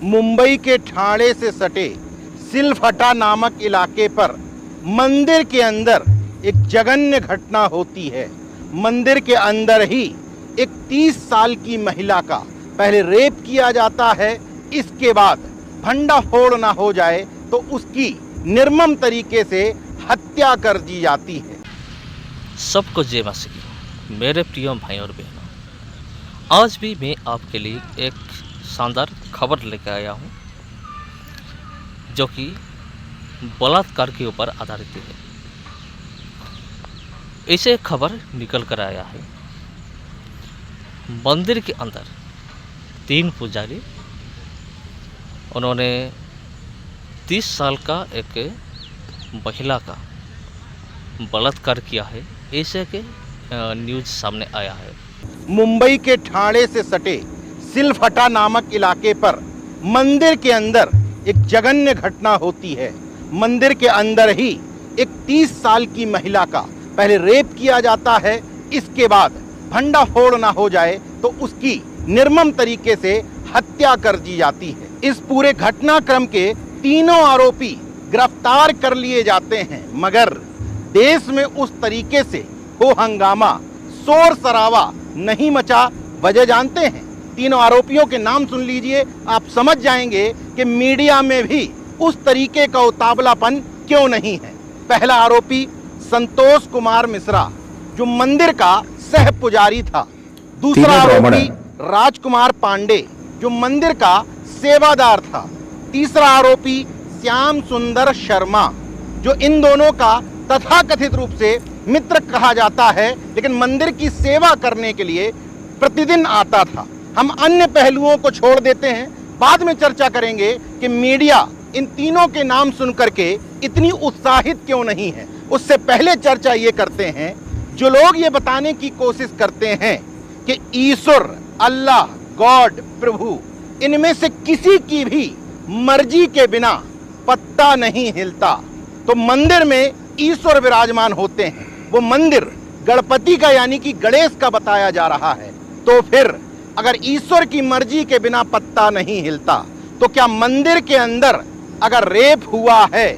मुंबई के ठाणे से सटे सिलफटा नामक इलाके पर मंदिर के अंदर एक जघन्य घटना होती है। मंदिर के अंदर ही एक 30 साल की महिला का पहले रेप किया जाता है। इसके बाद भंडाफोड़ ना हो जाए तो उसकी निर्मम तरीके से हत्या कर दी जाती है। सबको जय मां की। मेरे प्रिय भाई और बहनों, आज भी मैं आपके लिए एक शानदार खबर लेकर आया हूँ जो कि बलात्कार के ऊपर आधारित है। ऐसे खबर निकल कर आया है। मंदिर के अंदर 3 पुजारी, उन्होंने 30 साल का एक महिला का बलात्कार किया है। ऐसे के न्यूज़ सामने आया है। मुंबई के ठाणे से सटे सिलफटा नामक इलाके पर मंदिर के अंदर एक जघन्य घटना होती है। मंदिर के अंदर ही एक 30 साल की महिला का पहले रेप किया जाता है। इसके बाद भंडाफोड़ ना हो जाए तो उसकी निर्मम तरीके से हत्या कर दी जाती है। इस पूरे घटनाक्रम के तीनों आरोपी गिरफ्तार कर लिए जाते हैं, मगर देश में उस तरीके से हो हंगामा, शोर शराबा नहीं मचा। वजह जानते हैं? तीनों आरोपियों के नाम सुन लीजिए, आप समझ जाएंगे कि मीडिया में भी उस तरीके का उतावलापन क्यों नहीं है। पहला आरोपी संतोष कुमार मिश्रा, जो मंदिर का सह पुजारी था। दूसरा आरोपी राजकुमार पांडे, जो मंदिर का सेवादार था। तीसरा आरोपी श्याम सुंदर शर्मा, जो इन दोनों का तथाकथित रूप से मित्र कहा जाता है, लेकिन मंदिर की सेवा करने के लिए प्रतिदिन आता था। हम अन्य पहलुओं को छोड़ देते हैं, बाद में चर्चा करेंगे कि मीडिया इन तीनों के नाम सुन करके इतनी उत्साहित क्यों नहीं है। उससे पहले चर्चा ये करते हैं, जो लोग ये बताने की कोशिश करते हैं कि ईश्वर, अल्लाह, गॉड, प्रभु, इनमें से किसी की भी मर्जी के बिना पत्ता नहीं हिलता, तो मंदिर में ईश्वर विराजमान होते हैं। वो मंदिर गणपति का यानी कि गणेश का बताया जा रहा है। तो फिर अगर ईश्वर की मर्जी के बिना पत्ता नहीं हिलता, तो क्या मंदिर के अंदर अगर रेप हुआ है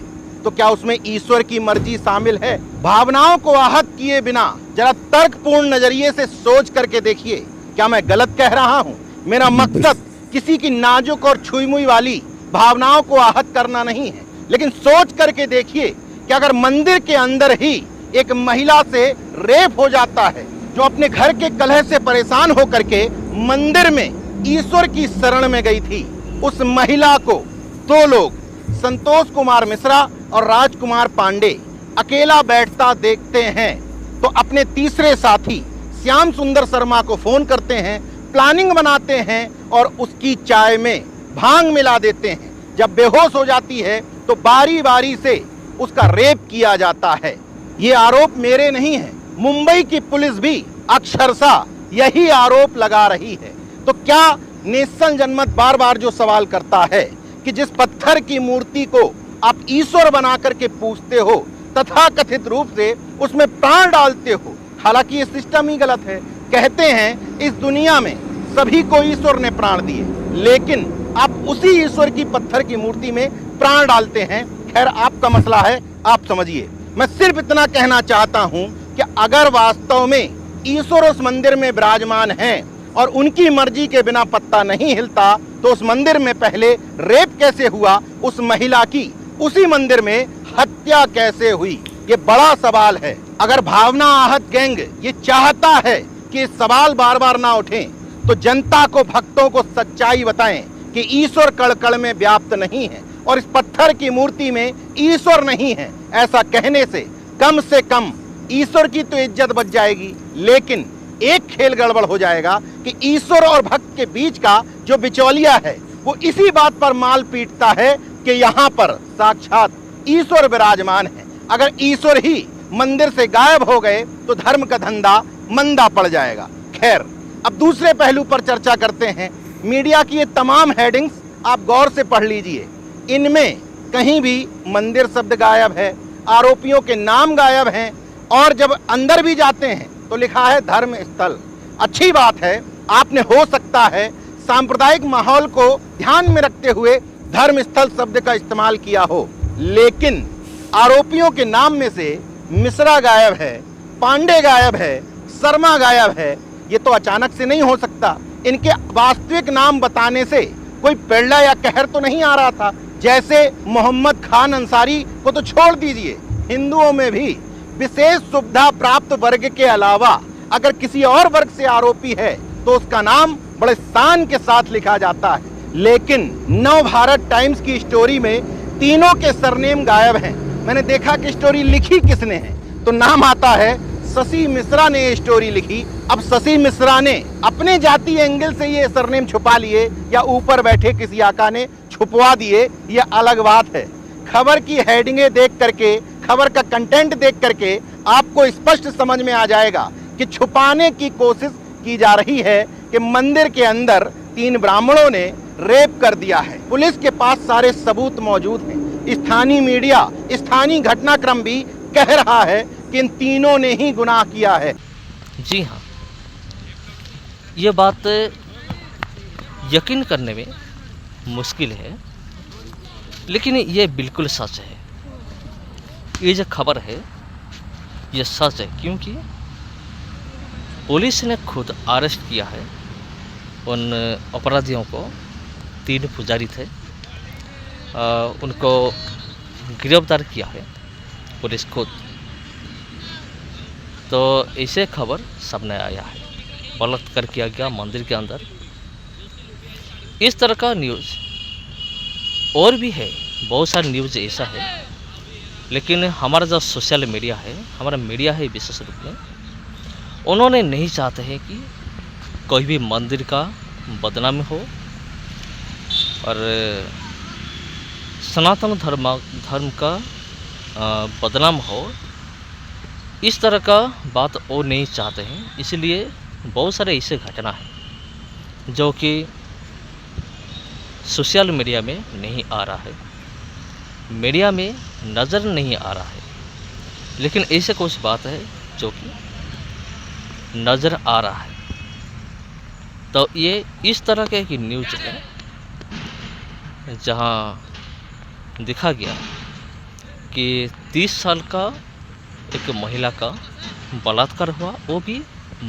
तो क्या उसमें ईश्वर की मर्जी शामिल है? भावनाओं को आहत किए बिना जरा तर्कपूर्ण नजरिए से सोच करके देखिए, क्या मैं गलत कह रहा हूं? मेरा मकसद किसी की नाजुक और छुई मुई वाली भावनाओं को आहत करना नहीं है, लेकिन सोच करके देखिए कि अगर मंदिर के अंदर ही एक महिला से रेप हो जाता है, जो अपने घर के कलह से परेशान होकर के मंदिर में ईश्वर की शरण में गई थी, उस महिला को 2 लोग, संतोष कुमार मिश्रा और राजकुमार पांडे, अकेला बैठता देखते हैं, तो अपने तीसरे साथी श्याम सुंदर शर्मा को फोन करते हैं, प्लानिंग बनाते हैं और उसकी चाय में भांग मिला देते हैं। जब बेहोश हो जाती है तो बारी बारी से उसका रेप किया जाता है। ये आरोप मेरे नहीं है, मुंबई की पुलिस भी अक्षरशः यही आरोप लगा रही है। तो क्या नेशन जनमत बार बार जो सवाल करता है कि जिस पत्थर की मूर्ति को आप ईश्वर बना करके पूजते हो, तथा कथित रूप से उसमें प्राण डालते हो, हालांकि ये सिस्टम ही गलत है। कहते हैं इस दुनिया में सभी को ईश्वर ने प्राण दिए, लेकिन आप उसी ईश्वर की पत्थर की मूर्ति में प्राण डालते हैं। खैर, आपका मसला है, आप समझिए। मैं सिर्फ इतना कहना चाहता हूं कि अगर वास्तव में ईश्वर उस मंदिर में विराजमान हैं और उनकी मर्जी के बिना पत्ता नहीं हिलता, तो उस मंदिर में पहले रेप कैसे हुआ, उस महिला की उसी मंदिर में हत्या कैसे हुई, ये बड़ा सवाल है। अगर भावना आहत गैंग ये चाहता है कि सवाल बार बार ना उठें, तो जनता को, भक्तों को सच्चाई बताएं कि ईश्वर कण कण में व्याप्त नहीं है और इस पत्थर की मूर्ति में ईश्वर नहीं है। ऐसा कहने से कम ईश्वर की तो इज्जत बच जाएगी, लेकिन एक खेल गड़बड़ हो जाएगा कि ईश्वर और भक्त के बीच का जो बिचौलिया है वो इसी बात पर माल पीटता है कि यहाँ पर साक्षात ईश्वर विराजमान है। अगर ईश्वर ही मंदिर से गायब हो गए तो धर्म का धंधा मंदा पड़ जाएगा। खैर, अब दूसरे पहलू पर चर्चा करते हैं। मीडिया की ये तमाम हेडिंग्स आप गौर से पढ़ लीजिए, इनमें कहीं भी मंदिर शब्द गायब है, आरोपियों के नाम गायब हैं, और जब अंदर भी जाते हैं तो लिखा है धर्म स्थल। अच्छी बात है, आपने हो सकता है सांप्रदायिक माहौल को ध्यान में रखते हुए धर्मस्थल शब्द का इस्तेमाल किया हो। लेकिन आरोपियों के नाम में से मिश्रा गायब है, पांडे गायब है, शर्मा गायब है। ये तो अचानक से नहीं हो सकता। इनके वास्तविक नाम बताने से कोई पेड़ला या कहर तो नहीं आ रहा था। जैसे मोहम्मद खान अंसारी को तो छोड़ दीजिए, हिंदुओं में भी विशेष सुविधा प्राप्त वर्ग के अलावा अगर किसी और वर्ग से आरोपी है तो उसका नाम बड़े शान के साथ लिखा जाता है। लेकिन नव भारत टाइम्स की स्टोरी में तीनों के सरनेम गायब हैं। मैंने देखा कि स्टोरी लिखी किसने है, तो नाम आता है शशि मिश्रा ने ये स्टोरी लिखी। अब शशि मिश्रा ने अपने जाति एंगल से ये सरनेम छुपा लिए या ऊपर बैठे किसी आका ने छुपवा दिए, ये अलग बात है। खबर की हेडिंगें देख करके, खबर का कंटेंट देख करके आपको स्पष्ट समझ में आ जाएगा कि छुपाने की कोशिश की जा रही है कि मंदिर के अंदर 3 ब्राह्मणों ने रेप कर दिया है। पुलिस के पास सारे सबूत मौजूद हैं। स्थानीय मीडिया, स्थानीय घटनाक्रम भी कह रहा है कि इन तीनों ने ही गुनाह किया है। जी हाँ, ये बात यकीन करने में मुश्किल है, लेकिन ये बिल्कुल सच है। ये जो खबर है ये सच है, क्योंकि पुलिस ने खुद अरेस्ट किया है उन अपराधियों को। 3 पुजारी थे, उनको गिरफ्तार किया है पुलिस खुद। तो ऐसे खबर सामने आया है, बलात्कार किया गया मंदिर के अंदर। इस तरह का न्यूज़ और भी है, बहुत सारे न्यूज़ ऐसा है। लेकिन हमारा जो सोशल मीडिया है, हमारा मीडिया है विशेष रूप में, उन्होंने नहीं चाहते हैं कि कोई भी मंदिर का बदनामी हो और सनातन धर्म का बदनाम हो। इस तरह का बात वो नहीं चाहते हैं। इसलिए बहुत सारे ऐसे घटना है जो कि सोशल मीडिया में नहीं आ रहा है, मीडिया में नज़र नहीं आ रहा है। लेकिन ऐसे कुछ बात है जो कि नज़र आ रहा है। तो ये इस तरह के एक न्यूज़ है जहां दिखा गया कि 30 साल का एक महिला का बलात्कार हुआ, वो भी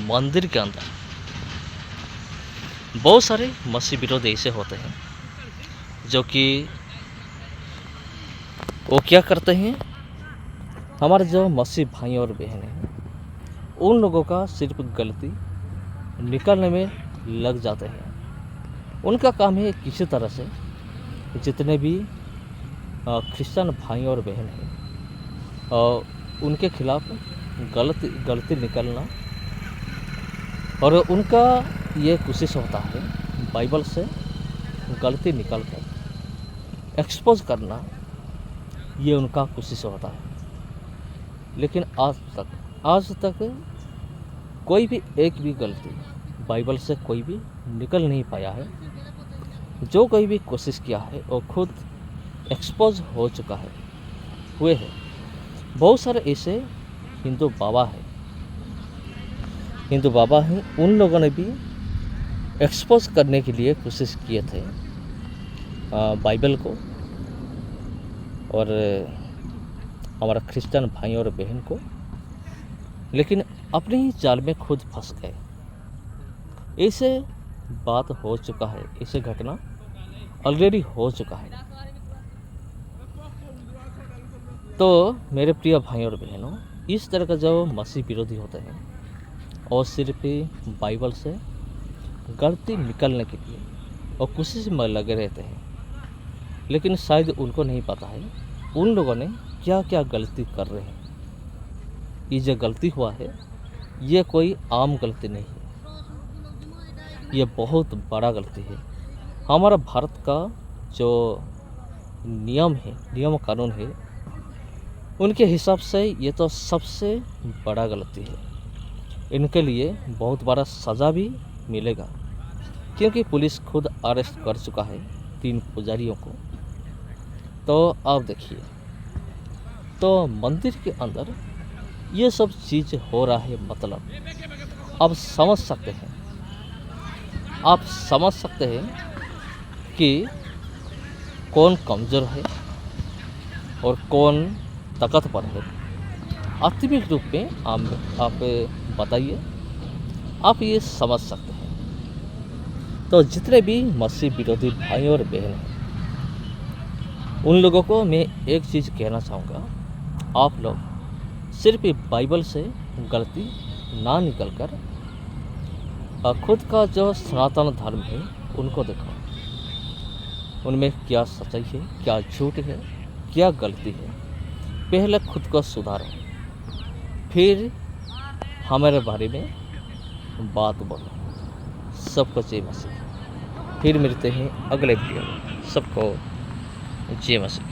मंदिर के अंदर। बहुत सारे मसीह विरोध ऐसे होते हैं जो कि वो क्या करते हैं, हमारे जो मसीह भाई और बहन हैं उन लोगों का सिर्फ गलती निकालने में लग जाते हैं। उनका काम है किसी तरह से जितने भी क्रिश्चियन भाई और बहन हैं उनके खिलाफ गलती निकालना, और उनका ये कोशिश होता है बाइबल से गलती निकाल कर एक्सपोज करना, ये उनका कोशिश होता है। लेकिन आज तक कोई भी एक भी गलती बाइबल से कोई भी निकल नहीं पाया है। जो कोई भी कोशिश किया है वो खुद एक्सपोज हो चुका है, हुए हैं। बहुत सारे ऐसे हिंदू बाबा हैं, उन लोगों ने भी एक्सपोज करने के लिए कोशिश किए थे बाइबल को और हमारा क्रिश्चियन भाई और बहन को, लेकिन अपने ही जाल में खुद फंस गए। ऐसे बात हो चुका है, ऐसे घटना ऑलरेडी हो चुका है। तो मेरे प्रिय भाई और बहनों, इस तरह का जो मसीह विरोधी होते हैं और सिर्फ बाइबल से गलती निकालने के लिए और कोशिश में लगे रहते हैं, लेकिन शायद उनको नहीं पता है उन लोगों ने क्या क्या गलती कर रहे हैं। ये जो गलती हुआ है ये कोई आम गलती नहीं है, ये बहुत बड़ा गलती है। हमारा भारत का जो नियम है, नियम कानून है, उनके हिसाब से ये तो सबसे बड़ा गलती है। इनके लिए बहुत बड़ा सज़ा भी मिलेगा, क्योंकि पुलिस खुद अरेस्ट कर चुका है 3 पुजारियों को। तो आप देखिए, तो मंदिर के अंदर ये सब चीज़ हो रहा है, मतलब आप समझ सकते हैं। आप समझ सकते हैं कि कौन कमज़ोर है और कौन ताकतवर है। आत्मिक रूप में आप बताइए, आप ये समझ सकते हैं। तो जितने भी मसीह विरोधी भाई और बहन हैं, उन लोगों को मैं एक चीज़ कहना चाहूँगा, आप लोग सिर्फ बाइबल से गलती ना निकल कर खुद का जो सनातन धर्म है उनको देखो, उनमें क्या सच्चाई है, क्या झूठ है, क्या गलती है। पहले खुद को सुधारो, फिर हमारे बारे में बात बोलो। सबको जय मसीह। फिर मिलते हैं अगले वीडियो में। सबको जय मसीह।